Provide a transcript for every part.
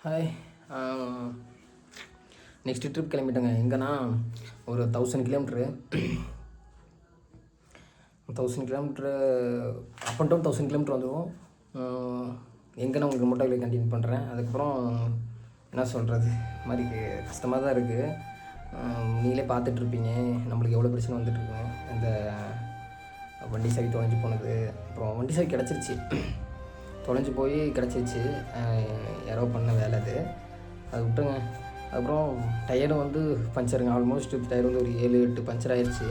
Hi. Next trip கிளம்பிட்டேங்க. எங்கன்னா ஒரு 1000 kilometre 1000 kilometre up and down 1000 kilometre வந்துடும். எங்கன்னா உங்களுக்கு மோட்டோ விலாக் கண்டினியூ பண்ணுறேன். அதுக்கப்புறம் என்ன சொல்கிறது, மாதிரி கஷ்டமாக தான் இருக்குது. நீங்களே பார்த்துட்ருப்பீங்க நம்மளுக்கு எவ்வளோ பிரச்சனை வந்துட்டுருக்குங்க. இந்த வண்டி சாவி தொலைஞ்சு போனது, அப்புறம் வண்டி சாவி கிடச்சிருச்சு, தொலைஞ்சு போய் கிடச்சிருச்சு. யாரோ பண்ண வேலை அது விட்டுருங்க. அதுக்கப்புறம் டயரும் வந்து பஞ்சருங்க. ஆல்மோஸ்ட் டயர் வந்து ஒரு 7-8 பஞ்சர் ஆயிடுச்சு.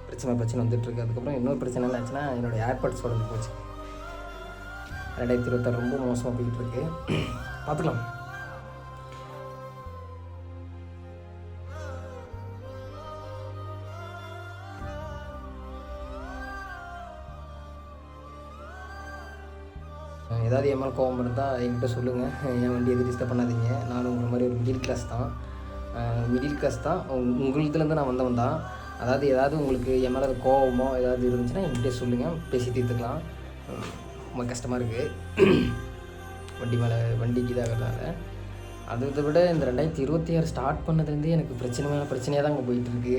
பிரச்சனை வந்துட்டுருக்கு. அதுக்கப்புறம் இன்னொரு பிரச்சனை என்ன ஆச்சுன்னா, என்னோடய ஏர்பாட்ஸ் உடஞ்சி போச்சு. 2026 ரொம்ப மோசமாக போயிட்டுருக்கு. பார்த்துக்கலாம். ஏதாவது என் மேலே கோவம் இருந்தால் என்கிட்ட சொல்லுங்கள். என் வண்டி எது டிஸ்டர்ப் பண்ணாதீங்க. நானும் உங்களை மாதிரி ஒரு மிடில் கிளாஸ் தான். உங்களுக்குலேருந்து நான் வந்தவன் தான். அதாவது ஏதாவது உங்களுக்கு என் மேலே கோவமோ ஏதாவது இருந்துச்சுன்னா என்கிட்ட சொல்லுங்கள், பேசி தீர்த்துக்கலாம். ரொம்ப கஷ்டமாக இருக்குது வண்டிக்கு இதாகிறதுனால. அதை விட இந்த 2026 ஸ்டார்ட் பண்ணதுலேருந்தே எனக்கு பிரச்சனையாக தான் அங்கே போயிட்டுருக்கு.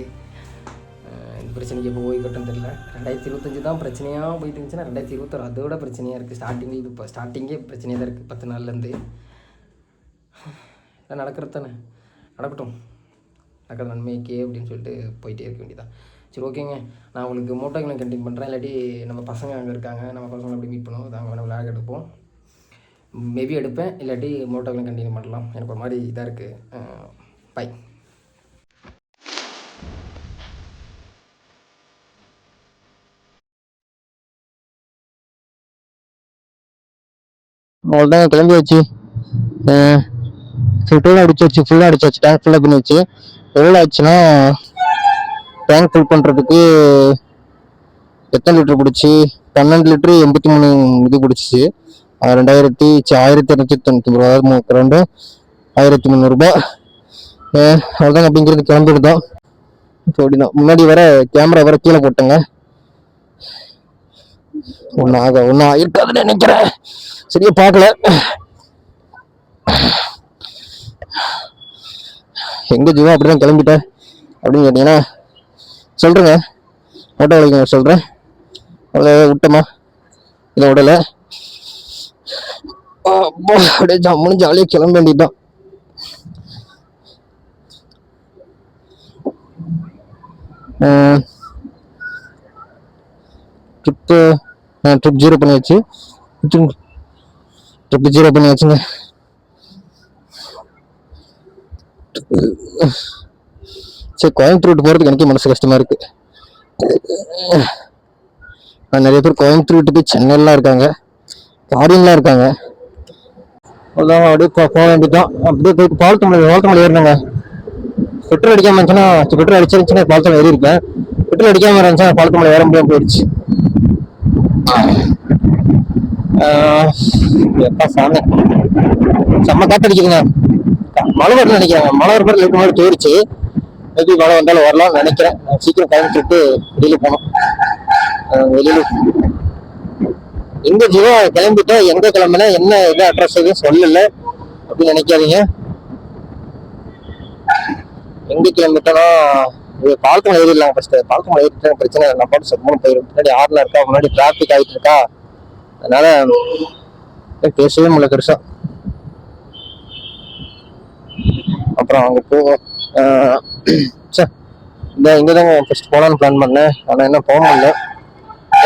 இந்த பிரச்சனைக்கு எப்போ போய் கட்டுன்னு தெரியல. 2025 தான் பிரச்சனையாக போயிட்டு இருந்துச்சுன்னா 2026 அதோட பிரச்சனையாக இருக்குது. ஸ்டார்டிங்கே பிரச்சனையாக தான் இருக்குது. 10 நாள்லேருந்து எல்லாம் நடக்கிறது தானே, நடக்கட்டும். நடக்கிற நன்மைக்கே அப்படின்னு சொல்லிட்டு போயிட்டே இருக்க வேண்டியதான். சரி, ஓகேங்க. நான் உங்களுக்கு மோட்டோ விலாக் கண்டினியூ பண்ணுறேன். இல்லாட்டி நம்ம பசங்க அங்கே இருக்காங்க, நம்ம பசங்களை அப்படி மீட் பண்ணுவோம். அங்கே வேணால் விளாக் எடுப்போம். மேபி எடுப்பேன், இல்லாட்டி மோட்டோ விலாக் கண்டினியூ பண்ணலாம். எனக்கு ஒரு மாதிரி இதாக இருக்குது. பை. அவ்வளோதாங்க, கிளம்பியாச்சு. பெட்ரோல் அடிச்சாச்சு, ஃபுல்லாக அடிச்சாச்சு, டேங்க் ஃபுல்லாக பண்ணியாச்சு. எவ்வளோ ஆச்சுன்னா, டேங்க் ஃபுல் பண்ணுறதுக்கு எத்தனை லிட்டர் பிடிச்சி 12 லிட்டரு 83 இது பிடிச்சிச்சு. 1299 ரூபா, அதாவது 1300 அவ்வளோதாங்க. அப்படிங்கிறது கிளம்பிடுதான். இப்போ அப்படிதான். முன்னாடி வர கேமரா வர கீழே போட்டேங்க. ஒன்றும் ஆயிருக்காதுன்னு நினைக்கிறேன், சரியா பார்க்கல. எங்க ஜீவா அப்படிதான் கிளம்பிட்டேன் அப்படின்னு கேட்டீங்கன்னா சொல்றேங்க. மோட்டோ விலாக் சொல்றேன். அவ்வளோ விட்டமா இதை விடல. அப்படியே ஜம்முன்னு ஜாலியாக கிளம்ப வேண்டியதுதான். ட்ரிப் ஜீரோ பண்ணியாச்சுங்க. சரி, கோயம்புத்தூர் போகிறதுக்கு எனக்கே மனசு கஷ்டமா இருக்கு. நிறைய பேர் கோயம்புத்தூர் விட்டு போய் சென்னைலாம் இருக்காங்க, ஃபாரின்லாம் இருக்காங்க. அதான் அப்படியே போக வேண்டியதான். அப்படியே போய் பாலத்தமலை ஏறினாங்க. பெட்ரோல் அடிக்காம இருந்துச்சுன்னா, பெட்ரோல் அடிச்சிருந்துச்சுன்னா பாலத்தமலை ஏறி இருக்கேன். பெட்ரோல் அடிக்காம இருந்துச்சுன்னா பாலத்தமலை ஏற முடியாம போயிடுச்சு. எப்பா சாமி, செம்ம காத்து அடிக்குதுங்க. மழை வரல நினைக்கிறாங்க. மழை வர மாதிரி இருக்க மாதிரி தோறிச்சு. மேபி மழை வந்தாலும் வரலாம்னு நினைக்கிறேன். சீக்கிரம் கிளம்பிட்டு வெளியில போனோம். வெளியில எங்க ஜீவா கிளம்பிட்டா, எங்க கிளம்புனா, என்ன இது அட்ரஸ் எதுவும் சொல்லல அப்படின்னு நினைக்காதீங்க. எங்க கிளம்பிட்டோம்னா பாலத்தமலை ஏறிடலாம். ஃபர்ஸ்ட் பாலத்தமலை ஏறிட்டு பிரச்சனை இல்லை, நான் பாட்டு சத்தமாக போயிடும். முன்னாடி ஆறுல இருக்கா, முன்னாடி டிராபிக் ஆகிட்டு இருக்கா, அதனால பேசவே முடியல பெருசா. அப்புறம் அங்க போவோம். இங்கதாங்க ஃபர்ஸ்ட் போலான்னு பிளான் பண்ணேன். ஆனா என்ன போக முடியல.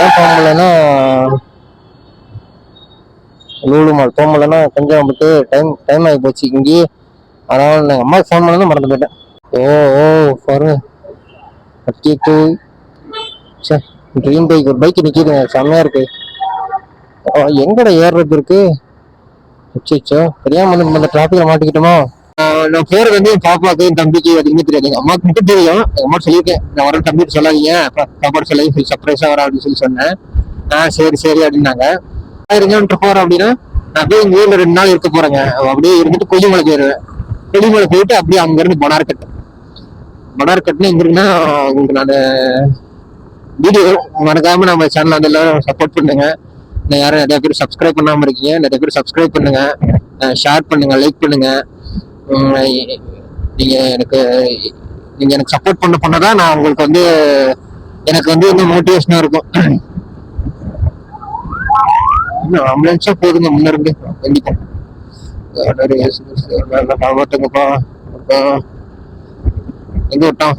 ஏன் போக முடியலன்னா, லூலு மால் போக முடியலன்னா கொஞ்சம் நமக்கு டைம் ஆகி போச்சு இங்கேயே. அதனால நான் அம்மாவுக்கு ஃபோன் பண்ணதான் மறந்து போயிட்டேன். பாருங்க, ட்ரீம் பைக், ஒரு பைக் நிற்கிதுங்க, செம்மையா இருக்கு. எங்கட ஏறுறது இருக்கு. தெரியாம வந்து டிராபிக்ல மாட்டிக்கிட்டோமா. நான் போறது வந்து பாப்பாக்கு, என் தம்பிக்கு அதிகமே தெரியாது. எங்க அம்மாக்கு மட்டும் தெரியும். எங்க அம்மா சொல்லியிருக்கேன், நான் வர தம்பிட்டு சொல்லாதீங்க, சாப்பாடு சொல்லாதீங்க, சர்ப்ரைஸா வரேன் அப்படின்னு சொன்னேன். சரி அப்படின்னாங்க. போறேன் அப்படின்னா, நான் அப்படியே எங்க ஊர்ல 2 நாள் இருக்க போறேங்க. அப்படியே இருந்துட்டு கொல்லிமலை போயிருவேன். கொல்லிமலை போயிட்டு அப்படியே அங்க இருந்து பனார்கட்னு எங்க இருக்குன்னா, உங்களுக்கு நான் வீடியோ மறக்காம நம்ம சேனல் வந்து எல்லாரும் சப்போர்ட் பண்ணுங்க. நான் யாரும் நிறைய பேர் சப்ஸ்கிரைப் பண்ணாமல் இருக்கீங்க, நிறைய பேர் சப்ஸ்கிரைப் பண்ணுங்க, ஷேர் பண்ணுங்க, லைக் பண்ணுங்க. நீங்க எனக்கு நீங்க எனக்கு சப்போர்ட் பண்ணதான் நான் உங்களுக்கு வந்து எனக்கு வந்து இன்னும் மோட்டிவேஷனா இருக்கும். இன்னும் ஆம்புலன்ஸா போதுங்க முன்னிருந்து கண்டிப்பா. பாவத்துங்கப்பா எங்க விட்டோம்.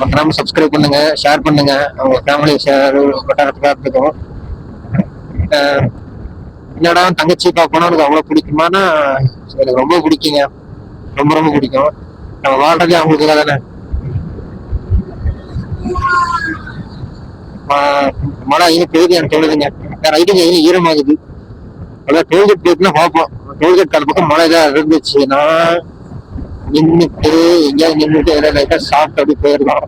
மறக்காம சப்ஸ்கிரைப் பண்ணுங்க, ஷேர் பண்ணுங்க, அவங்க ஃபேமிலி ஷேர் வட்டாரத்துக்காக இருக்கும். என்னடா தங்கச்சி பார்க்கணும் எனக்கு அவ்வளவு பிடிக்குமானா எனக்கு ரொம்ப பிடிக்குங்க, ரொம்ப ரொம்ப பிடிக்கும். நம்ம வாழ்றதே அவங்களுக்காக தானே. மழை இன்னும் பெய்யுது எனக்கு தோணுதுங்க. ரைட்டிங் எதுவும் ஈரமாகுது. அதான் டோல்கேட் போயிட்டுனா பார்ப்போம். டோல்கேட் அந்த பக்கம் மழை ஏதாவது இருந்துச்சுன்னா நின்றுட்டு எங்கேயாவது நின்றுட்டு எதாவது லைட்டா சாப்பிட்டு அப்படி போயிடலாம்.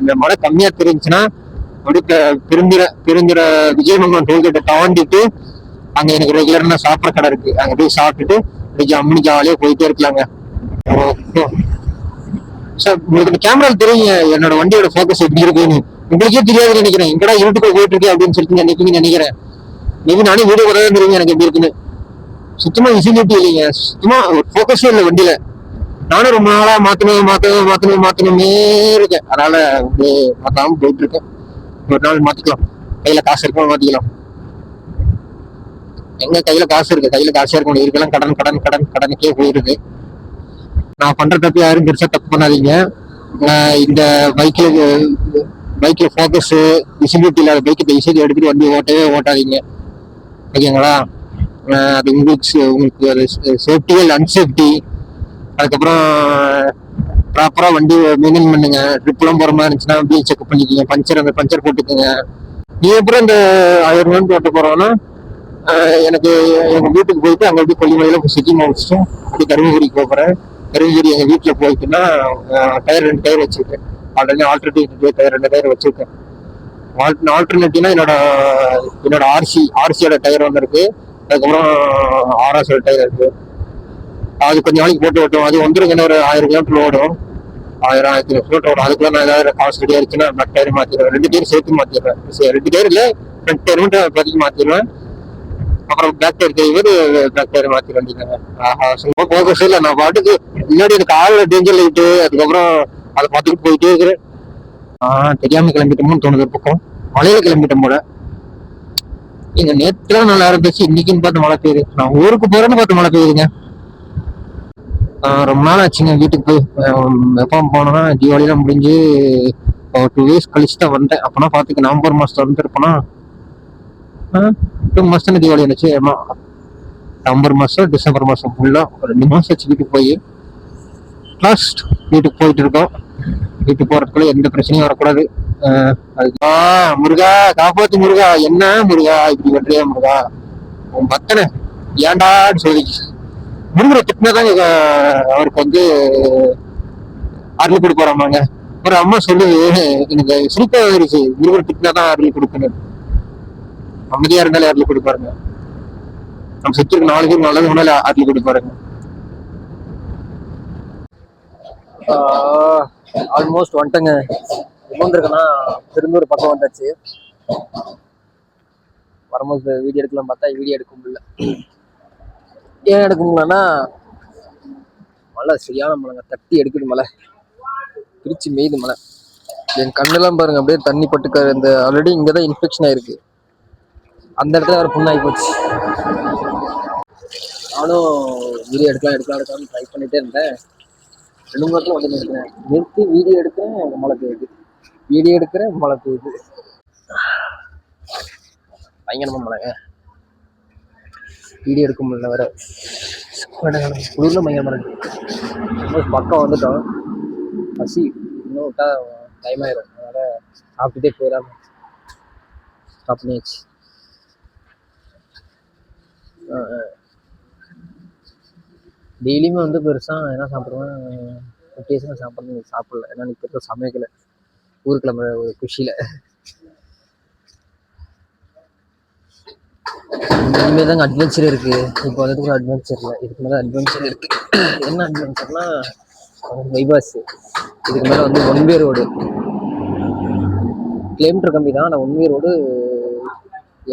இந்த மழை கம்மியா தெரிஞ்சுன்னா அப்படியே பெருந்திர விஜயமங்கலம் டோல்கேட்டை தாண்டிட்டு அங்க எனக்கு ரெகுலரா சாப்பிட்ற கடை இருக்கு, அங்க போய் சாப்பிட்டுட்டு இன்னைக்கு அம்மனி ஜாலியா போயிட்டே இருக்கலாங்க. சார் உங்களுக்கு கேமரா தெரியுங்க என்னோட வண்டியோட ஃபோக்கஸ் எப்படி இருக்குன்னு. உங்களுக்கே தெரியாதுன்னு நினைக்கிறேன். எங்கடா யூடியூப்ல போயிட்டு இருக்கு அப்படின்னு சொல்லிட்டு நினைப்பீங்கன்னு நினைக்கிறேன். மேபி நானே வீடியோ கூட தான் தெரியுங்க எனக்கு எப்படி இருக்குன்னு. சுத்தமா விசிபிலிட்டி இல்லைங்க, சுத்தமா ஒரு ஃபோக்கஸே இல்லை வண்டியில. நானும் ரொம்ப நாளா மாத்தணுமே இருக்கேன். அதனால அப்படியே மாத்தாம போயிட்டு இருக்கேன். ஒரு நாள் மாத்திக்கலாம், கையில காசு இருக்கும் மாத்திக்கலாம். எங்க கையில காசு இருக்கு, கையில காசே இருக்கணும். இருக்கலாம் கடனுக்கே போயிருக்கு. நான் பண்ற தப்பு யாரும் பெருசா தப்பு பண்ணாதீங்க. இந்த பைக்ல ஃபோக்கஸ் விசிபிலிட்டி இல்லாத பைக்கை தயவுசெய்து எடுத்துட்டு வண்டி ஓட்டாதீங்க, ஓகேங்களா? அது உங்களுக்கு அது சேஃப்டி இல்லை அன்சேஃப்டி. அதுக்கப்புறம் ப்ராப்பரா வண்டி மெயின்டைன் பண்ணுங்க. ட்ரிப்லாம் போற மாதிரி இருந்துச்சுன்னா வீல் செக் பண்ணிக்கோங்க, பஞ்சர் போட்டுக்கோங்க. நீ அப்புறம் இந்த 1000 ரூபாய் ஓட்ட போறோம்னா எனக்கு எங்க வீட்டுக்கு போயிட்டு அங்க எப்படி கொல்லிமலையில சிக்கிமா வச்சுட்டு அப்படி தருமபுரிக்கு போறேன். தருமபுரி எங்க வீட்டுல போயிட்டுன்னா டயர் 2 டயர் வச்சிருக்கேன். ஆல்ரெடி ஆல்டர்னேட்டிவ் டயர் 2 டயர் வச்சிருக்கேன். ஆல்டர்னேட்டிவ்னா என்னோட ஆர்சியோட டயர் ஒன்று இருக்கு. அதுக்கப்புறம் ஆர்எஸோட டயர் இருக்கு. அது கொஞ்சம் நாளைக்கு போட்டு ஓட்டும். அது வந்துருங்க ஒரு 1000 கிலோமீட்டர் ஓடும், 1000 கிலோமீட்டர் ஓடும். அதுக்குள்ள நான் ஏதாவது காசு ரெடியா இருக்குன்னா பேக் டயர் மாத்திடுவேன். 2 டயர் சேர்த்து மாத்திடுவேன். 2 டயர் இல்ல, ஃப்ரண்ட் டயர் மட்டும் இப்போதைக்கு மாத்திடுவேன். அப்புறம் பேக் டயர் செய்வது பேக் டயர் மாத்திட வேண்டியதாங்க. சும்மா போகஸ் இல்லை, நான் பாட்டுக்கு முன்னாடி எனக்கு ஆள் டேஞ்சர் லைட்டு, அதுக்கப்புறம் அதை பார்த்துட்டு போயிட்டே இருக்கிறேன். தெரியாம கிளம்பிட்டோம்னு தோணுது. ஒரு பக்கம் மழையில கிளம்பிட்டோம் போல. நீங்க நேற்றுலாம் நல்லா இருந்துச்சு, இன்னைக்குன்னு பார்த்து மழை பெய்யுது. நான் ஊருக்கு போறேன்னு பார்த்து மழை பெய்யுதுங்க. ரொம்ப நாள் ஆச்சுங்க வீட்டுக்கு போய். எப்போ போனோம்னா தீபாவளிலாம் முடிஞ்சு 2 days கழிச்சு தான் வந்தேன். அப்போனா பார்த்துக்க நவம்பர் மாசத்துல வந்துருப்போனா 2 மாசம் தானே தீபாவளி இருந்துச்சு. ஆமா, நவம்பர் மாசம் டிசம்பர் மாசம் ஃபுல்லா 2 மாசம் ஆச்சு வீட்டுக்கு போய். லாஸ்ட் வீட்டுக்கு போயிட்டு இருக்கோம். வீட்டுக்கு போறதுக்குள்ள எந்த பிரச்சனையும் வரக்கூடாது. அதுக்கு முருகா காப்பாத்து முருகா, என்ன முருகா இப்படி பண்றியா முருகா, உன் பத்தனை ஏன்டான்னு சொல்லி முருகரை திட்டினாதாங்க அவருக்கு வந்து அருள் கொடுப்பாராமாங்க. ஒரு அம்மா சொல்லுது, எனக்கு சிரிப்பா ஆயிடுச்சு. முருகரை திட்டினாதான் அருள் கொடுக்கணும், அமைதியா இருந்தாலே அருள் கொடுப்பாருங்க. நம்ம சுத்திருக்கு 4 பேர் நல்லது முன்னால அருள் கொடுப்பாருங்க. ஆல்மோஸ்ட் வந்துட்டேங்க. வந்துருக்கேன்னா திரும்பூர் பக்கம் வந்தாச்சு. வரும்போது வீடியோ எடுக்கலாம் பார்த்தா வீடியோ எடுக்க முடியல. ஏன் எடுக்க முடியலன்னா மழை சரியான மழைங்க, தட்டி எடுக்குது மழை, பிரிச்சு மேயுது மழை. என் கண்ணெல்லாம் பாருங்க அப்படியே தண்ணி பட்டுக்க. இந்த ஆல்ரெடி இங்கதான் இன்ஃபெக்ஷன் ஆயிருக்கு, அந்த இடத்துல வேற புண்ணாகி போச்சு. நானும் வீடியோ எடுக்கலாம் ட்ரை பண்ணிட்டே இருந்தேன். 2 மணி நேரத்துல வந்து நிறுத்தினேன். நிறுத்தி வீடியோ எடுக்கிறேன், மழை பெய்யுது. வீடியோ எடுக்கிறேன், மழை பெய்யுது. பயங்கரமா மழைங்க, வீடியோ எடுக்க முடியல வேற. குளிர்ல பயங்கரமா இருக்கு. பக்கம் வந்துட்டோம். பசி இன்னும் விட்டா டைம் ஆயிரும். அதனால சாப்பிட்டுட்டே போயிடாம ஸ்டாப் பண்ணியாச்சு. டெய்லியுமே வந்து பெருசா என்ன சாப்பிடுவேன், வித்தியாசமாக சாப்பிடல. ஏன்னா நீ பெருசாக சமைக்கல, ஊருக்கு கிளம்புற ஒரு குஷியில. இனிமேல் தாங்க அட்வென்ச்சர் இருக்கு. இப்போ வந்துட்டு ஒரு அட்வென்ச்சர் இல்லை, இதுக்கு மேலே அட்வென்ச்சர் இருக்கு. என்ன அட்வென்ச்சர்னா பைபாஸ். இதுக்கு மேலே வந்து 1 way ரோடு. கிலோமீட்டர் கம்மி தான், ஆனால் 1 way ரோடு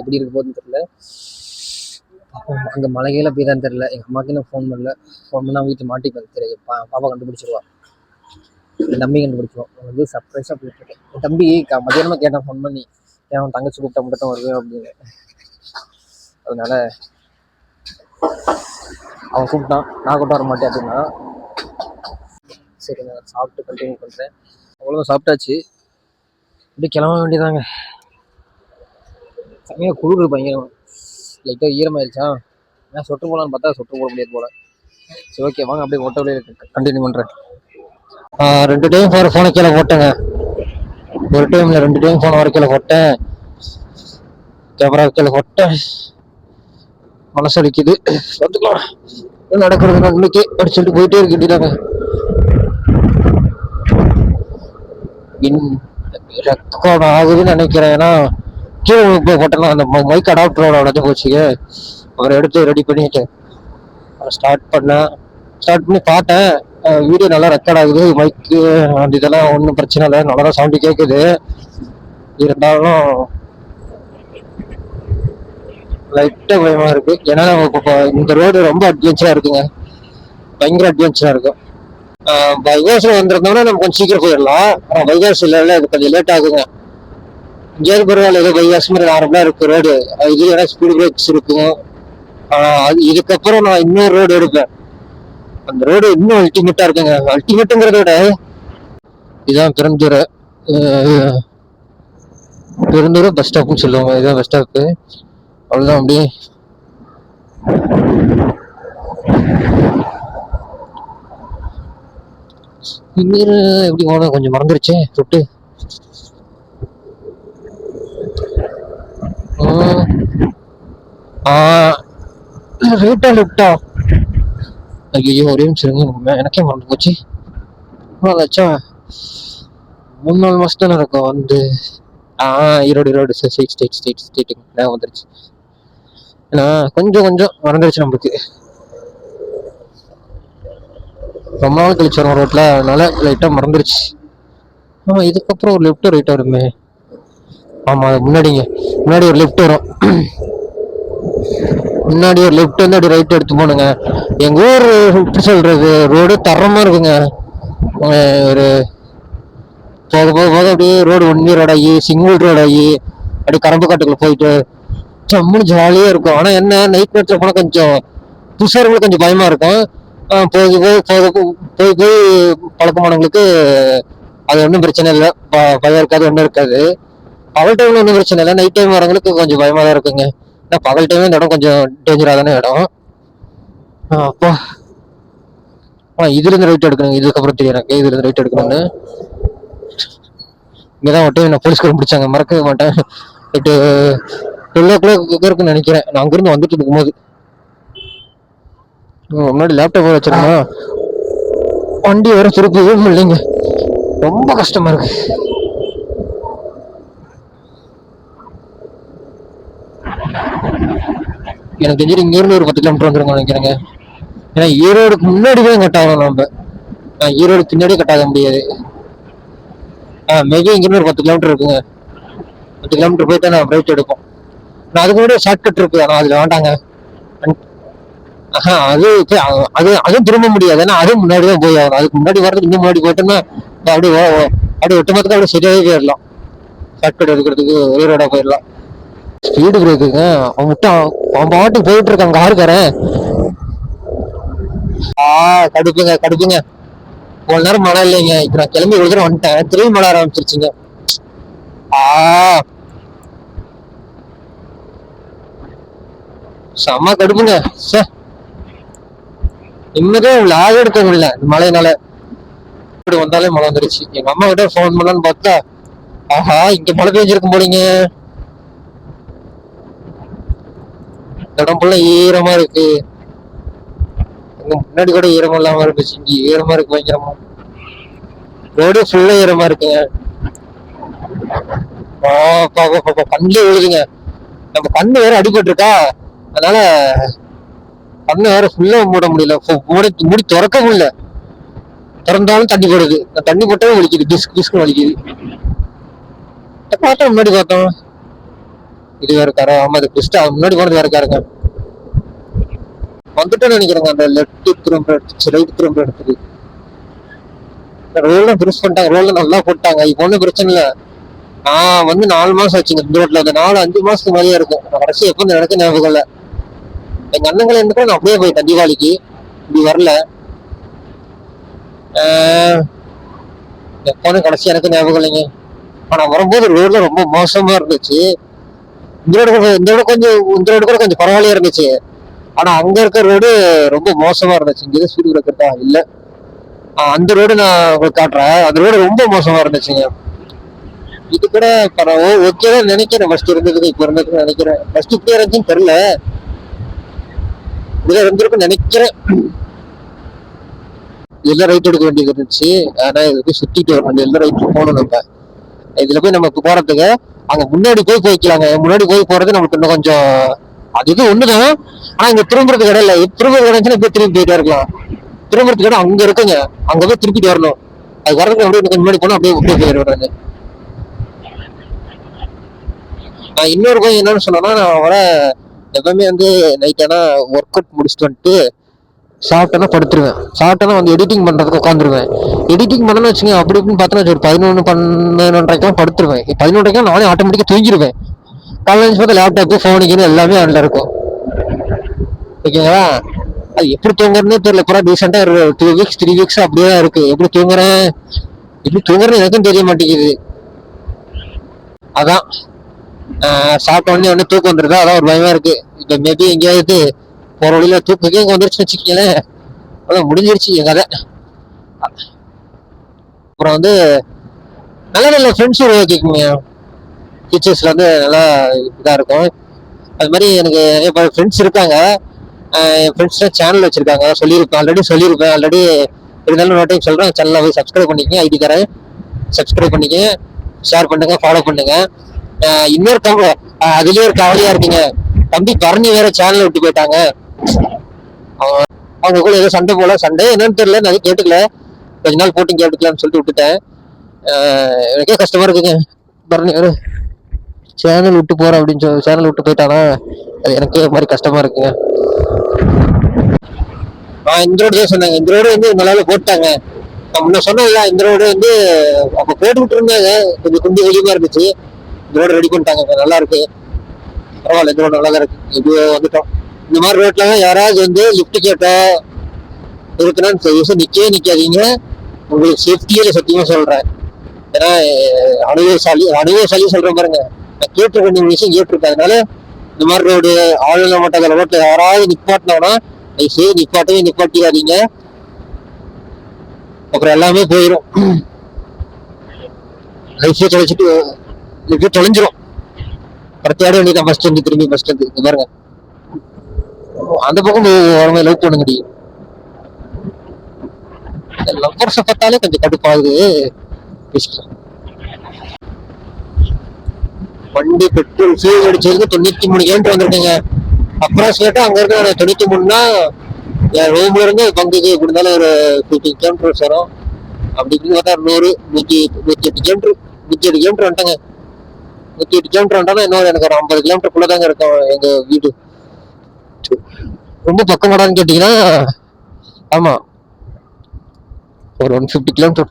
எப்படி இருக்க போகுதுன்னு தெரியல. அங்கே மழைகையில் போய்தான் தெரியல. எங்கள் அம்மாவுக்கு நான் ஃபோன் பண்ணல. ஃபோன் பண்ணால் வீட்டில் மாட்டிப்பேன் தெரியும். பாப்பா கண்டுபிடிச்சிருவா, என் தம்பி கண்டுபிடிச்சிருவோம். வந்து சர்ப்ரைஸாக போயிட்டுருக்கேன். என் தம்பி மதியானமாக கேட்டான் ஃபோன் பண்ணி, ஏன் அவன் தங்கச்சி கூப்பிட்டா மட்டும் தான் வருவேன் அப்படின்னு. அதனால அவன் கூப்பிட்டான், நான் கூப்பிட்டு வர மாட்டேன் அப்படின்னா. சரி, நான் சாப்பிட்டு கண்டினியூ பண்ணுறேன். அவ்வளோதான், சாப்பிட்டாச்சு. இப்படி கிளம்ப வேண்டியதாங்க. செம்மையாக குளிர் பயங்கரம், லைட்டாக ஈரமாயிருச்சா. நான் சொட்டு போகலான்னு பார்த்தா சொட்டு போட முடியாது போல. சரி, ஓகே, வாங்க அப்படியே ஒட்ட வழியில் கண்டினியூ பண்ணுறேன். 2 டைம் ஃபோனை கீழே போட்டேங்க. ஒரு டைமில் 2 டைம் ஃபோனை வர கீழே போட்டேன், கேமரா கீழே போட்டேன். மனசு அடிக்குது. பார்த்துக்கலாம் நடக்கிறது நன்மைக்கு அப்படி சொல்லிட்டு போயிட்டே இருக்கிட்டாங்க. ரெக்கார்ட் ஆகுதுன்னு நினைக்கிறேன். ஏன்னா கீழே போட்டேன்னா அந்த மைக் அடாப்டரோட உடஞ்சு போச்சுங்க. அவரை எடுத்து ரெடி பண்ணிட்டு ஸ்டார்ட் பண்ணி பார்த்தேன். வீடியோ நல்லா ரெக்கார்ட் ஆகுது, மைக்கு அந்த இதெல்லாம் ஒன்றும் பிரச்சனை இல்லை, நல்லா தான் சவுண்டு கேட்குது. இருந்தாலும் லைட்டாக பயமாக இருக்கு. ஏன்னா இந்த ரோடு ரொம்ப அட்வென்ச்சராக இருக்குங்க, பயங்கர அட்வென்ச்சராக இருக்கும். பைகாஸில் வந்திருந்தோம்னா நம்ம கொஞ்சம் சீக்கிரம் போயிடலாம். ஆனால் பைகாஸ் இல்லை, அது கொஞ்சம் லேட் ஆகுங்க. இங்கேயாவது பரவாயில்ல, ஏதோ பைகாஸ் மாதிரி நார்மலாக இருக்கு ரோடு. இது ஏன்னா ஸ்பீடு பிரேக்ஸ் இருக்கும். இதுக்கப்புறம் நான் இன்னொரு ரோடு எடுப்பேன். அந்த ரோடு இன்னும் அல்டிமேட்டா இருக்குங்க. அல்டிமேட்டுங்கிறத விட இதான் பெருந்தூர் பஸ் ஸ்டாப்னு சொல்லுவாங்க. இதான் பஸ் ஸ்டாப்பு. அவ்வளோதான். அப்படியே எப்படி போன கொஞ்சம் மறந்துருச்சே தொட்டு. ரைட்டா லெஃப்டா? ஐயோ, ஒரே நிமிஷம், எனக்கே மறந்து போச்சு. அதாச்சா 3-4 மாசம் தானே இருக்கும் வந்து. ஈரோடு ஸ்டேட்டுங்க வந்துருச்சு. ஏன்னா கொஞ்சம் மறந்துருச்சு நம்மளுக்கு. ரொம்ப நாள் கழிச்சு வரும் ரோட்ல, அதனால லைட்டா மறந்துருச்சு. இதுக்கப்புறம் ஒரு லெஃப்ட் ரைட்டா வருமே. ஆமா, முன்னாடி ஒரு லெஃப்ட் வரும். முன்னாடி ஒரு லெஃப்ட் வந்து அப்படி ரைட் எடுத்து போனுங்க. எங்க ஊர் எப்படி சொல்றது, ரோடு தரமா இருக்குங்க. ஒரு போக அப்படியே ரோடு ஒன்லி ரோடாகி சிங்கிள் ரோடாகி அப்படியே கரம்பு காட்டுக்குள்ள போயிட்டு சம்முன்னு ஜாலியா இருக்கும். ஆனா என்ன, நைட் நேரத்துல போனா கொஞ்சம் புதுசார்களுக்கு கொஞ்சம் பயமா இருக்கும். போய் பழக்கமானவங்களுக்கு அது ஒன்றும் பிரச்சனை இல்லை, பயம் இருக்காது, ஒன்றும் இருக்காது. பகல் டைம்ல ஒன்றும் பிரச்சனை இல்லை, நைட் டைம் வரவங்களுக்கு கொஞ்சம் பயமா தான் இருக்குங்க. ஏன்னா பகல் டைம் இந்த இடம் கொஞ்சம் டேஞ்சரான இடம். அப்போ இதுல இருந்து ரைட் எடுக்கணுங்க. இதுக்கப்புறம் தெரியும் எனக்கு இதுல இருந்து ரைட் எடுக்கணும்னு. இங்கதான் ஒட்டே நான் போலீஸ்காரன் பிடிச்சாங்க, மறக்கவே மாட்டேன். 12 இருக்குன்னு நினைக்கிறேன். நான் அங்கிருந்து வந்துட்டு இருக்கும்போது முன்னாடி லேப்டாப் வச்சிருந்தோம், வண்டி வர திருப்பவே இல்லைங்க. ரொம்ப கஷ்டமா இருக்கு. எனக்கு தெரிஞ்சு இங்க இருந்து ஒரு 10 கிலோமீட்டர் வந்துருங்க நினைக்கிறேங்க. ஏன்னா ஈரோடுக்கு முன்னாடிதான் கட் ஆகணும் நம்ம, ஈரோடு பின்னாடியே கட் ஆக முடியாது. மேபி இங்கிருந்து ஒரு 10 கிலோமீட்டர் இருக்குங்க. 10 கிலோமீட்டர் போயிட்டு நான் ரைட் எடுப்போம். நான் அதுக்கு முன்னாடி ஷார்ட்கட் இருக்கு, ஆனால் அதுல வேண்டாங்க. அதுவும் திரும்ப முடியாது, ஏன்னா அதுவும் முன்னாடிதான் போய் ஆகணும். அதுக்கு முன்னாடி வர்றதுக்கு இன்னும் முன்னாடி போயிட்டோம்னா அப்படியே ஒட்டுமொத்தமா அப்படியே சரியாவே போயிடலாம். ஷார்ட்கட் எடுக்கிறதுக்கு ஒரே ரோடா போயிடலாம். ஸ்பீடு பிரேக்குங்க, அவன் பாட்டுக்கு போயிட்டு இருக்காங்க காருக்காரன். கடுப்புங்க. ஒரு நேரம் மழை இல்லைங்க. இப்ப நான் கிளம்பி ஒரு தடவை வந்துட்டேன், திரும்பி மழை ஆரம்பிச்சிருச்சுங்க. செம்ம கடுப்புங்க. நிம்மதியா லாக் எடுக்க முடியல இந்த மழையினால. வந்தாலே மழை வந்துருச்சு. எங்க அம்மா கிட்ட போன் பண்ணலான்னு பார்த்தா, இங்க மழை பெஞ்சிருக்கும் போலீங்க. இடம் ஃபுல்லா ஈரமா இருக்கு. முன்னாடி கூட ஈரமா இல்லாம இருந்துச்சு, இங்க ஈரமா இருக்கு பயங்கரமா. ரோடு ஃபுல்லா ஈரமா இருக்குங்க. கண்ணுல விழுதுங்க. நம்ம கண்ணு வேற அடிபட்டு இருக்கா, அதனால கண்ணு வேற ஃபுல்லா மூட முடியல, மூடி திறக்க முடியல. திறந்தாலும் தண்ணி போடுது, தண்ணி போட்டாலும் வலிக்குது, டிஸ்க் வலிக்குது. பார்த்தோம் முன்னாடி பார்த்தோம் இது வேற காரா? ஆமா, அது பெஸ்ட். முன்னாடி போனது வேற காருங்க. வந்துட்டேன்னு நினைக்கிறேங்க. அந்த லெஃப்ட் திரும்ப ரைட் திரும்ப எடுத்துட்டு ரோல்லாம் பெருசு பண்ணிட்டாங்க. ரோல்ல நல்லா போட்டாங்க. இப்போ ஒன்றும் பிரச்சனை இல்லை. நான் வந்து 4 மாசம் ஆச்சுங்க இந்த ரோட்ல. அந்த 4-5 மாசத்துக்கு மேலேயே இருக்கும். நான் கடைசி எப்போ எனக்கு ஞாபகம் இல்லை. எங்க அண்ணங்களை இருந்து கூட நான் அப்படியே போயிட்டேன் தீபாவளிக்கு. இப்படி வரல. எப்போன்னு கடைசி எனக்கு ஞாபகம் இல்லைங்க. ஆனா வரும்போது ரோட்ல ரொம்ப மோசமா இருந்துச்சு. இந்த ரோடு கூட கொஞ்சம் பரவாயில்லையா இருந்துச்சு. ஆனா அங்க இருக்க ரோடு ரொம்ப மோசமா இருந்துச்சு. இங்க ஸ்பீடு பிரேக்கர் இல்ல. அந்த ரோடு நான் உங்களுக்கு காட்டுறேன். அந்த ரோடு ரொம்ப மோசமா இருந்துச்சுங்க. இது கூட ஓகே தான் நினைக்கிறேன். ஃபர்ஸ்ட் இருந்ததுக்கு இப்ப இருந்ததுக்கு நினைக்கிறேன். ஃபர்ஸ்ட் இப்படி இருந்துச்சுன்னு தெரியல. இதுல இருந்திருக்குன்னு நினைக்கிறேன். எல்லாம் ரைட் எடுக்க வேண்டியது இருந்துச்சு. ஆனா இது போய் சுத்திட்டு வரணும். எல்லாம் ரைட் போகணும். நம்ம இதுல போய் நம்ம போறதுக்கு அங்க முன்னாடி போய் போய்க்கலாங்க. முன்னாடி போய் போறது நமக்கு இன்னும் கொஞ்சம் அது இது ஒண்ணுதான். ஆனா இங்க திரும்புறதுக்கு இடம் இல்ல. திரும்புறது கிடைச்சுன்னா போய் திரும்பி போயிட்டே இருக்கலாம். திரும்புறதுக்கு இடம் அங்க இருக்குங்க. அங்க போய் திருப்பிட்டு வரணும். அது வரதுக்கு அப்படியே கொஞ்சம் முன்னாடி போனா அப்படியே விட்டு போயிடுறாங்க. நான் இன்னொரு போய் என்னன்னு சொன்னேன்னா, நான் வர எப்பவுமே வந்து நைட் ஆனா ஒர்க் அவுட் முடிச்சுட்டு வந்துட்டு சாப்பிட்டேன்னா படுத்துருவேன். சாப்பிட்டேன்னா வந்து எடிட்டிங் பண்றதுக்கு உட்காந்துருவேன். எடிட்டிங் பண்ணணும்னு வச்சுங்க அப்படி இப்படின்னு பார்த்தோன்னா ஒரு 11-12:30 படுத்துருவேன். 11:30 நானே ஆட்டோமேட்டிக்கா தூங்கிடுவேன். காலேஜ் பார்த்து லேப்டாப்பு ஃபோனுக்குன்னு எல்லாமே அதில் இருக்கும். ஓகேங்களா? அது எப்படி தூங்குறதுனே தெரியல. இப்போ ரீசெண்டா 2 வீக்ஸ் 3 வீக்ஸ் அப்படியே தான் இருக்கு. எப்படி தூங்குறேன்னு எனக்கும் தெரிய மாட்டேங்குது. அதான் சாப்பிட்ட உடனே தூக்கம் வந்துருதா? அதான் ஒரு பயமா இருக்கு. இப்ப மேபி எங்கேயாவது போற வழியில தூக்கமே வந்துருச்சுன்னு வச்சுக்கீங்களேன், அதான் முடிஞ்சிருச்சு என் கதை. அப்புறம் வந்து நல்ல நல்ல ஃப்ரெண்ட்ஸ் உருவாக்கிக்குங்க. டீச்சர்ஸ்ல வந்து நல்லா இதா இருக்கும். அது மாதிரி எனக்கு நிறைய ஃப்ரெண்ட்ஸ் இருக்காங்க. என் ஃப்ரெண்ட்ஸ்லாம் சேனல் வச்சிருக்காங்க. ஆல்ரெடி சொல்லியிருப்பேன். இருந்தாலும் இன்னொரு டைம் சொல்றேன். சேனலை போய் சப்ஸ்கிரைப் பண்ணிக்கங்க. ஐடி தரேன், சப்ஸ்கிரைப் பண்ணிக்கங்க, ஷேர் பண்ணுங்க, ஃபாலோ பண்ணுங்க. இன்னொரு அதுலயே ஒரு கவலையா இருக்குங்க. தம்பி பரணி வேற சேனல் விட்டு போயிட்டாங்க. அவங்க கூட ஏதோ சண்டை போல. சண்டை என்னன்னு தெரியல, நான் கேட்டுக்கல. கொஞ்ச நாள் போட்டு கேட்டுக்கலாம்னு சொல்லிட்டு விட்டுட்டேன். எனக்கே கஷ்டமா இருக்குங்க. பரணி வேற சேனல் விட்டு போறேன் அப்படின்னு சேனல் விட்டு போயிட்டானா, அது எனக்கே ஒரு மாதிரி கஷ்டமா இருக்குங்க. இந்த ரோடு தான் சொன்னாங்க. இந்த ரோடு வந்து நல்லாவே போட்டாங்க. நான் முன்ன சொன்னேன்ல, இந்த ரோடு வந்து அப்ப போட்டு விட்டு இருந்தாங்க. கொஞ்சம் குண்டி வெளியமா இருந்துச்சு. இந்த ரோடு ரெடி பண்ணிட்டாங்க. நல்லா இருக்கு, பரவாயில்ல. இந்த ரோடு நல்லா தான் இருக்கு. இது வந்துட்டோம். இந்த மாதிரி ரோட்ல யாராவது வந்து லிஃப்ட் கேட்டா இருக்குன்னா நிக்காதீங்க. உங்களுக்கு சேஃப்டியே சத்தியமா சொல்றேன். ஏன்னா அனுபவசாலி சொல்றேன் பாருங்க. நான் கேட்டிருக்க வேண்டிய விஷயம் கேட்டிருக்கேன். அதனால இந்த மாதிரி ரோடு ஆளுநர் மாட்டாத ரோட்ல யாராவது நிப்பாட்டினோம்னா நிப்பாட்டிக்காதீங்க. அப்புறம் எல்லாமே போயிடும். லைஃபே தொலைஞ்சிரும். தேட வேண்டியதான் பஸ் ஸ்டாண்டு. திரும்பி பஸ் ஸ்டாண்டு பாருங்க. அந்த பக்கம் லவ் பண்ண முடியும். லவ்வர்ஸை பார்த்தாலே கொஞ்சம் கடுப்பாகுது. வண்டி பெட்ரோல் ஃபியூல் அடிச்சதுக்கு 93 கிலோமீட்டர் வந்திருக்கேங்க. அப்ராக்சிமேட்டா அங்க இருக்க 93னா என் ரூம்ல இருந்து பங்குக்கு எப்படி இருந்தாலும் ஒரு 50 கிலோமீட்டர்ஸ் வரும். அப்படி பார்த்தா 108 கிலோமீட்டர் வந்துட்டேங்க. 108 கிலோமீட்டர் வந்தாலும் இன்னொரு எனக்கு ஒரு 50 கிலோமீட்டருக்குள்ள தாங்க இருக்கும் எங்க வீடு. ரொம்ப பக்கமாடான்னு கேட்டீங்கன்னா ஆமா, ஒரு 150 கிலோமீட்டர்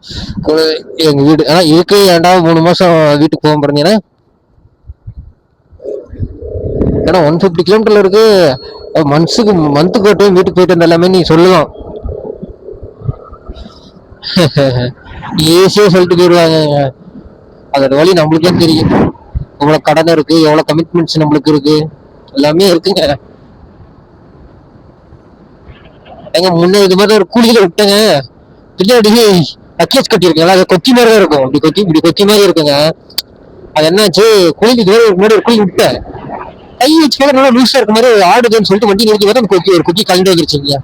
எங்க வீடு. ஆனா இதுக்கு ஏன்டா 3 மாசம் வீட்டுக்கு போக போறீங்கன்னா, ஏன்னா 150 கிலோமீட்டர்ல இருக்கு. மந்த்துக்கு ஒரு டைம் வீட்டுக்கு போயிட்டு வந்த எல்லாமே நீ சொல்லலாம். ஈஸியா சொல்லிட்டு போயிடுவாங்க. அதோட வழி நம்மளுக்கே தெரியும். எவ்வளவு கடன் இருக்கு, எவ்வளவு கமிட்மெண்ட்ஸ் நம்மளுக்கு இருக்கு, எல்லாமே இருக்குங்க. எங்க முன்ன இது மாதிரி ஒரு கூலியில விட்டேங்க. பின்னாடி லக்கேஜ் கட்டி இருக்குங்களா, அது கொச்சி மாதிரி தான் இருக்கும். இப்படி கொச்சி மாதிரி இருக்குங்க. அது என்னாச்சு, குளிக்கு முன்னாடி ஒரு குழி விட்டேன். கை வச்சு பார்த்தா நல்லா லூஸா இருக்க மாதிரி ஆடுதுன்னு சொல்லிட்டு வண்டி நிறுத்தி பார்த்தா ஒரு குக்கி கலந்து வந்துருச்சுங்க.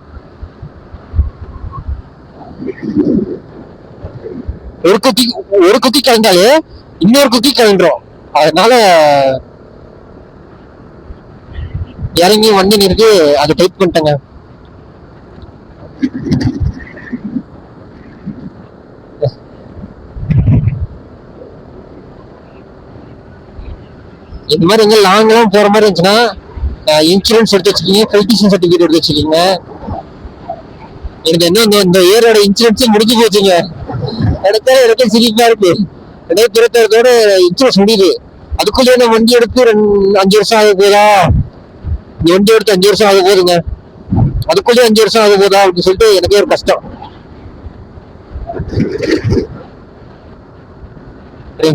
ஒரு குக்கி கலந்தாலே இன்னொரு குக்கி கலந்துரும். அதனால இறங்கி வண்டி நிறுத்தி அதை டைப் பண்ணிட்டேங்க. இந்த மாதிரி எங்க லாங்கெல்லாம் போற மாதிரி இருந்துச்சுன்னா இன்சூரன்ஸ் எடுத்து வச்சுக்கீங்க, பெல்டிஷன் சர்டிஃபிகேட் எடுத்து வச்சுக்கீங்க. எனக்கு என்ன இந்த இயரோட இன்சூரன்ஸ் முடிஞ்சு போச்சுங்க. எனக்கே சிரிப்பா இருக்கு. 2023 இன்சூரன்ஸ் முடியுது, அதுக்குள்ளேயே நான் வண்டி எடுத்து 5 வருஷம் ஆக போதா, வண்டி எடுத்து 5 வருஷம் ஆக போகுதுங்க, அதுக்குள்ளேயே 5 வருஷம் ஆக போதா அப்படின்னு சொல்லிட்டு எனக்கே ஒரு கஷ்டம்.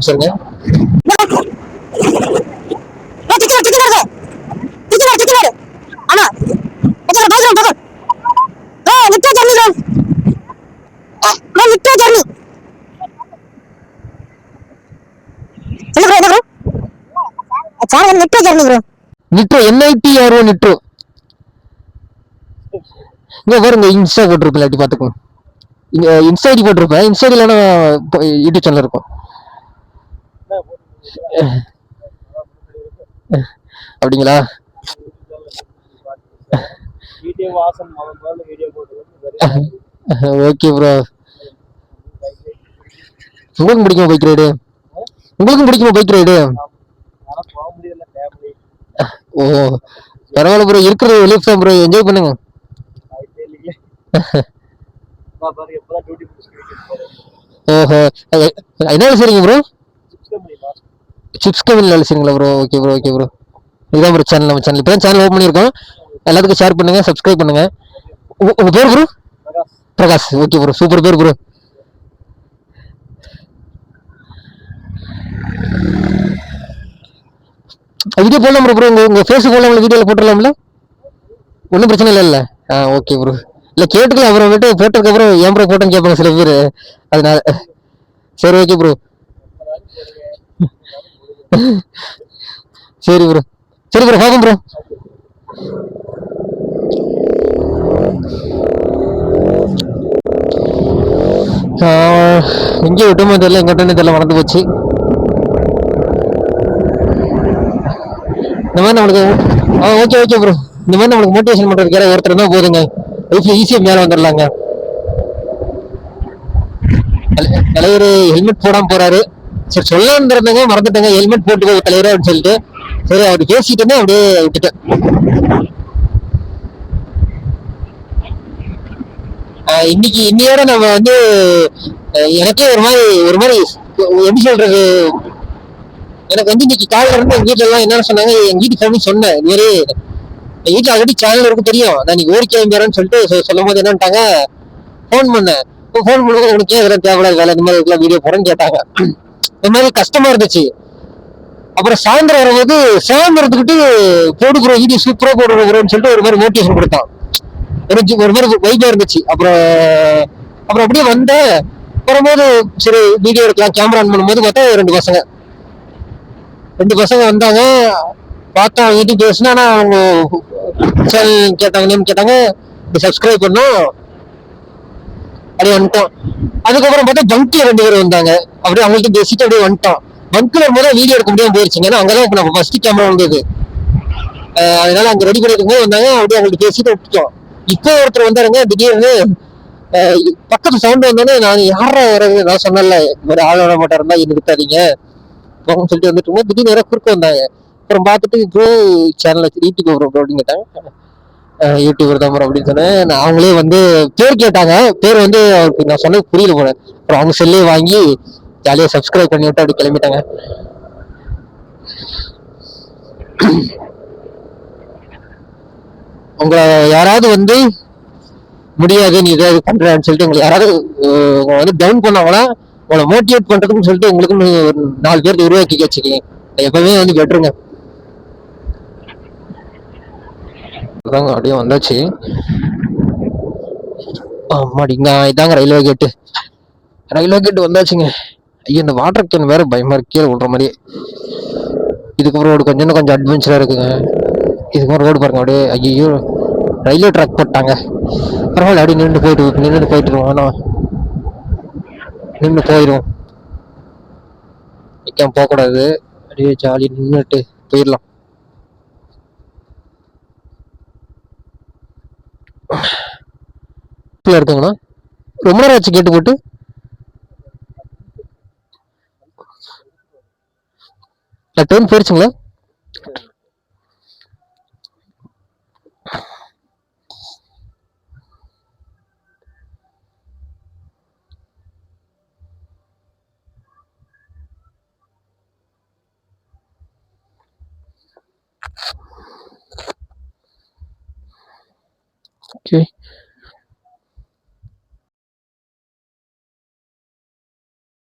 சொல்லுங்க. நிட்ரோ NITRO நிட்ரோ இங்க பாருங்க, இன்ஸ்டா போட்டிருப்பேன், இல்லாட்டி பாத்துக்கோங்க. இங்க இன்ஸ்டா ஐடி போட்டிருப்பேன், இன்ஸ்டா இல்லைன்னா யூடியூப் சேனல் இருக்கும். அப்படிங்களா? Okay bro. உங்களுக்கும் பிடிக்குமா பைக் ரைடு? உங்களுக்கும் பிடிக்குமா பைக் ரைடு? ஓ பரவாயில்ல ப்ரோ, இருக்கிறது லைஃப் தான் ப்ரோ, என்ஜாய் பண்ணுங்க. ஓஹோ, என்ன வேலை செய்றீங்க ப்ரோ? சிப்ஸ் கம்பெனியில் வேலை செய்றீங்களா bro? Okay bro, okay bro. இதுதான் ப்ரோ சேனல், நம்ம சேனல் இப்போ தான் சேனல் ஓப்பன் பண்ணியிருக்கோம். எல்லாத்துக்கும் ஷேர் பண்ணுங்க, சப்ஸ்கிரைப் பண்ணுங்க. உங்க பேர் bro? Prakash. Okay bro, super பேர் ப்ரோ. வீடியோ போடலாம் ப்ரோ. ப்ரோ உங்க ஃபேஸ் போடலாம், வீடியோல போட்டுடலாம்ல? ஒன்றும் பிரச்சனை இல்லைல்ல? Okay bro. இல்லை கேட்டுக்கலாம், அப்புறம் வந்துட்டு போட்டதுக்கு அப்புறம் ஏன் ப்ரோ போட்டோன்னு கேட்பாங்க சில பேர், அதனால. சரி ஓகே ப்ரோ. சரி ப்ரோ, சரி ப்ரோ, பார்ப்போம் ப்ரோ. எங்கே விட்டோமோ தெரியல, எங்க விட்டோன்னு தெரியல, மறந்து போச்சு. இந்த மாதிரி நம்மளுக்கு ஓகே ஓகே ப்ரோ, இந்த மாதிரி நம்மளுக்கு மோட்டிவேஷன் பண்றதுக்கு யாராவது ஒருத்தர் தான் போதுங்க, லைஃப்ல ஈஸியா மேல வந்துடலாங்க. தலைவர் ஹெல்மெட் போடாம போறாரு. சரி சொல்லலாம்னு இருந்தேங்க, மறந்துட்டேங்க. ஹெல்மெட் போட்டு போக தலைவர் அப்படின்னு சொல்லிட்டு, சரி அவர் பேசிட்டேன்னு அப்படியே விட்டுட்டேன். இன்னையோட நம்ம வந்து எனக்கே ஒரு மாதிரி எப்படி சொல்றது, எனக்கு வந்து இன்னைக்கு காலையில இருந்து எங்க வீட்டுல எல்லாம் என்னன்னு சொன்னாங்க, எங்க வீட்டு ஃபேமிலி சொன்னேன், இது மாதிரி எங்க வீட்டுல ஆல்ரெடி சேனல் இருக்கும் தெரியும், நான் நீங்க ஓடி கிளம்பிறேன்னு சொல்லிட்டு சொல்லும் போது என்னன்ட்டாங்க, ஃபோன் பண்ணேன். ஃபோன் பண்ணும்போது உனக்கு இதெல்லாம் தேவையில்லாத வேலை, இந்த மாதிரி இதெல்லாம் வீடியோ போறேன்னு கேட்டாங்க. இந்த மாதிரி கஷ்டமா இருந்துச்சு. அப்புறம் சாயந்தரம் வரும்போது சாயந்தரத்துக்கிட்டு போடு ப்ரோ, வீடியோ சூப்பரா போடுறோம்னு சொல்லிட்டு ஒரு மாதிரி மோட்டிவேஷன் கொடுத்தான். ஒரு மாதிரி வைபா இருந்துச்சு. அப்புறம் அப்படியே வந்தேன். வரும்போது சரி வீடியோ எடுக்கலாம், கேமரா ஆன் பண்ணும்போது பார்த்தா ரெண்டு பசங்க வந்தாங்க. பார்த்தா வீட்டுக்கு பேசினா, ஆனா அவங்க சேனல் கேட்டாங்க, நேம் கேட்டாங்க, சப்ஸ்கிரைப் பண்ணோம், அப்படியே வந்துட்டோம். அதுக்கப்புறம் பார்த்தா பங்க்ல 2 பேர் வந்தாங்க, அப்படியே அவங்கள்ட்ட பேசிட்டு அப்படியே வந்துட்டோம். பங்க்ல வரும்போது வீடியோ எடுக்க முடியாம போயிருச்சுங்க, ஏன்னா அங்கதான் இப்போ நம்ம ஃபர்ஸ்ட் கேமரா வந்தது. அதனால அங்க ரெடி பண்ணிட்டு போது வந்தாங்க, அப்படியே அவங்கள்ட்ட பேசிட்டு விட்டுட்டோம். இப்போ ஒருத்தர் வந்தாருங்க, திடீர்னு பக்கத்து சவுண்ட் வந்தோடனே நான் யாரா வர்றது, நான் சொன்னல இந்த மாதிரி ஆள் வர மாட்டா இருந்தா இருக்காதீங்க அப்படின்னு சொல்லிட்டு வந்துட்டு திடீர்னு யாரா குறுக்க வந்தாங்க. அப்புறம் பார்த்துட்டு ப்ரோ சேனல் யூடியூப் ப்ரோ அப்படின்னு கேட்டாங்க. யூடியூபர் தான் ப்ரோ அப்படின்னு சொன்னேன். அவங்களே வந்து பேர் கேட்டாங்க, பேர் வந்து அவருக்கு நான் சொன்னது புரியல போல. அப்புறம் அவங்க செல்லே வாங்கி ஜாலியாக சப்ஸ்கிரைப் பண்ணி விட்டு அப்படி கிளம்பிட்டாங்க. உங்களை யாராவது வந்து முடியாது நீ இதை பண்றன்னு சொல்லிட்டு உங்களை யாராவது வந்து டவுன் பண்ணாங்களா, உங்களை மோட்டிவேட் பண்றதுன்னு சொல்லிட்டு உங்களுக்குன்னு ஒரு 4 பேருக்கு உருவாக்கி வச்சுக்கீங்க, எப்பவுமே வந்து பெட்டருங்க. அப்படியே வந்தாச்சு. ஆமாடிங்க, இதாங்க ரயில்வே கேட்டு வந்தாச்சுங்க. ஐயோ இந்த வாட்டர் கேன் வேற பயமா இருக்கு, கீழே விடுற மாதிரி. இதுக்கப்புறம் ரோடு கொஞ்சம் அட்வென்ச்சரா இருக்குங்க. இதுக்கப்புறம் ரோடு பாருங்க, அப்படியே ஐயோ ரயில்வே ட்ராக் போட்டாங்க. பரவாயில்ல, அப்படியே நின்று போயிட்டுருவோம். ஆனால் நின்று போயிடும், நிற்காம போகக்கூடாது, அப்படியே ஜாலி நின்றுட்டு போயிடலாம். இருக்குங்கண்ணா, ரொம்ப நேரம் ஆச்சு கேட்டு போட்டு. டைம் போயிடுச்சுங்களா? ஓகே